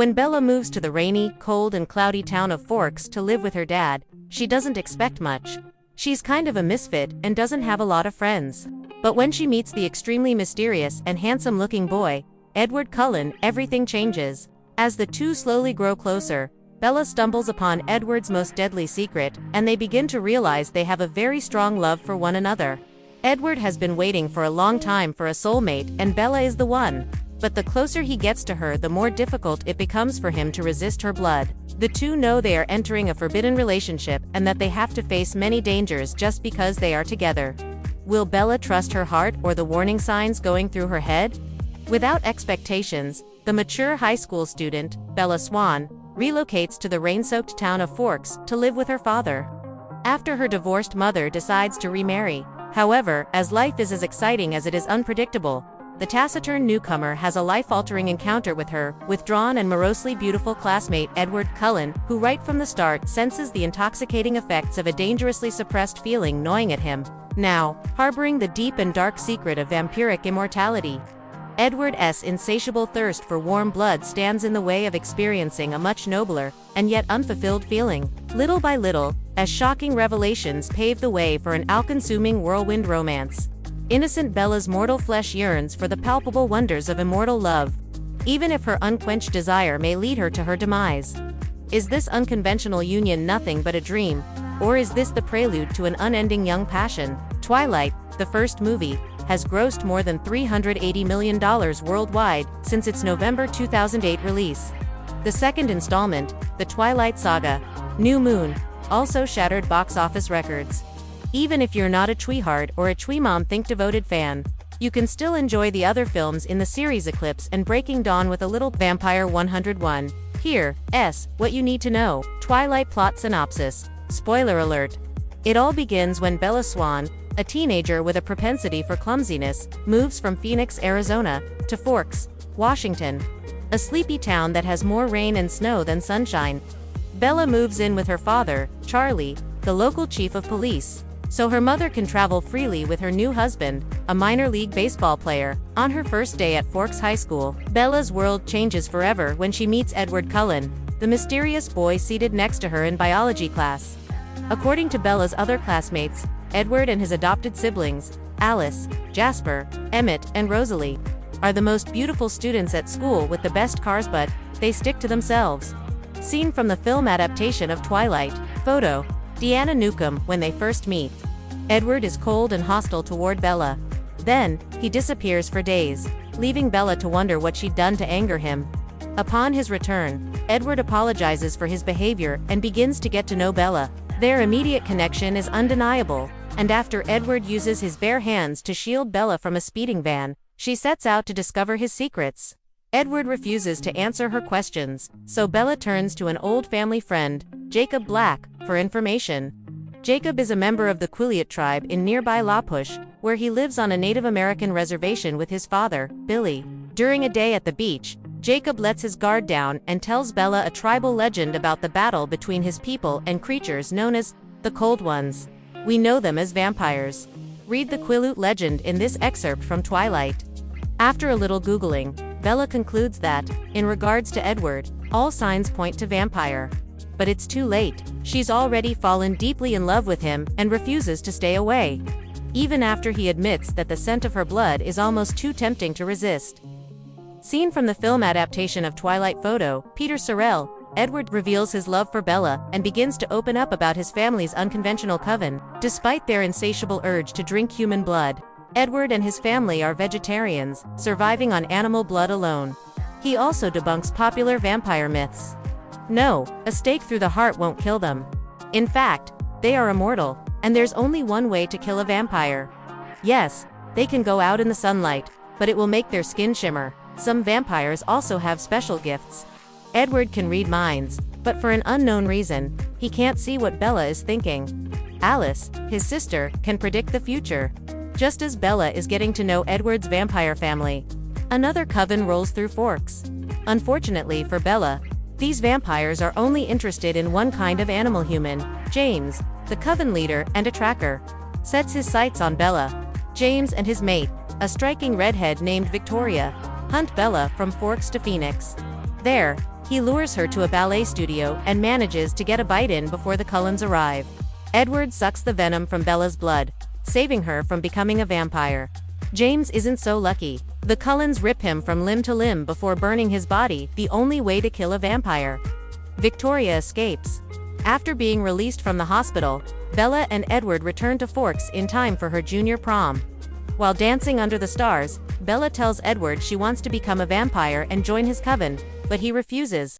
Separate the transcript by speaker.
Speaker 1: When Bella moves to the rainy, cold and cloudy town of Forks to live with her dad, she doesn't expect much. She's kind of a misfit and doesn't have a lot of friends. But when she meets the extremely mysterious and handsome-looking boy, Edward Cullen, everything changes. As the two slowly grow closer, Bella stumbles upon Edward's most deadly secret, and they begin to realize they have a very strong love for one another. Edward has been waiting for a long time for a soulmate, and Bella is the one. But the closer he gets to her, the more difficult it becomes for him to resist her blood. The two know they are entering a forbidden relationship and that they have to face many dangers just because they are together. Will Bella trust her heart or the warning signs going through her head? Without expectations, the mature high school student, Bella Swan, relocates to the rain-soaked town of Forks to live with her father. After her divorced mother decides to remarry. However, as life is as exciting as it is unpredictable, the taciturn newcomer has a life-altering encounter with her withdrawn and morosely beautiful classmate Edward Cullen, who right from the start senses the intoxicating effects of a dangerously suppressed feeling gnawing at him, now harboring the deep and dark secret of vampiric immortality. Edward's insatiable thirst for warm blood stands in the way of experiencing a much nobler and yet unfulfilled feeling. Little by little, as shocking revelations pave the way for an all-consuming whirlwind romance. Innocent Bella's mortal flesh yearns for the palpable wonders of immortal love, even if her unquenched desire may lead her to her demise. Is this unconventional union nothing but a dream, or is this the prelude to an unending young passion? Twilight, the first movie, has grossed more than $380 million worldwide since its November 2008 release. The second installment, The Twilight Saga, New Moon, also shattered box office records. Even if you're not a Twihard or a Twimom Think devoted fan, you can still enjoy the other films in the series Eclipse and Breaking Dawn with a little Vampire 101. Here, what you need to know. Twilight plot synopsis. Spoiler alert. It all begins when Bella Swan, a teenager with a propensity for clumsiness, moves from Phoenix, Arizona, to Forks, Washington, a sleepy town that has more rain and snow than sunshine. Bella moves in with her father, Charlie, the local chief of police, so her mother can travel freely with her new husband, a minor league baseball player. On her first day at Forks High School, Bella's world changes forever when she meets Edward Cullen, the mysterious boy seated next to her in biology class. According to Bella's other classmates, Edward and his adopted siblings, Alice, Jasper, Emmett, and Rosalie, are the most beautiful students at school with the best cars, but they stick to themselves. Seen from the film adaptation of Twilight. Photo. Deanna Newcomb. When they first meet, Edward is cold and hostile toward Bella. Then, he disappears for days, leaving Bella to wonder what she'd done to anger him. Upon his return, Edward apologizes for his behavior and begins to get to know Bella. Their immediate connection is undeniable, and after Edward uses his bare hands to shield Bella from a speeding van, she sets out to discover his secrets. Edward refuses to answer her questions, so Bella turns to an old family friend, Jacob Black, for information. Jacob is a member of the Quileute tribe in nearby La Push, where he lives on a Native American reservation with his father, Billy. During a day at the beach, Jacob lets his guard down and tells Bella a tribal legend about the battle between his people and creatures known as the Cold Ones. We know them as vampires. Read the Quileute legend in this excerpt from Twilight. After a little Googling, Bella concludes that, in regards to Edward, all signs point to vampire. But it's too late. She's already fallen deeply in love with him and refuses to stay away, even after he admits that the scent of her blood is almost too tempting to resist. Seen from the film adaptation of Twilight. Photo. Peter Sorrell. Edward reveals his love for Bella and begins to open up about his family's unconventional coven. Despite their insatiable urge to drink human blood, Edward and his family are vegetarians, surviving on animal blood alone. He also debunks popular vampire myths. No, a stake through the heart won't kill them. In fact, they are immortal, and there's only one way to kill a vampire. Yes, they can go out in the sunlight, but it will make their skin shimmer. Some vampires also have special gifts. Edward can read minds, but for an unknown reason, he can't see what Bella is thinking. Alice, his sister, can predict the future. Just as Bella is getting to know Edward's vampire family, another coven rolls through Forks. Unfortunately for Bella, these vampires are only interested in one kind of animal human. James, the coven leader and a tracker, sets his sights on Bella. James and his mate, a striking redhead named Victoria, hunt Bella from Forks to Phoenix. There, He lures her to a ballet studio and manages to get a bite in before the Cullens arrive. Edward sucks the venom from Bella's blood, saving her from becoming a vampire. James isn't so lucky. The Cullens rip him from limb to limb before burning his body, the only way to kill a vampire. Victoria escapes. After being released from the hospital, Bella and Edward return to Forks in time for her junior prom. While dancing under the stars, Bella tells Edward she wants to become a vampire and join his coven, but he refuses.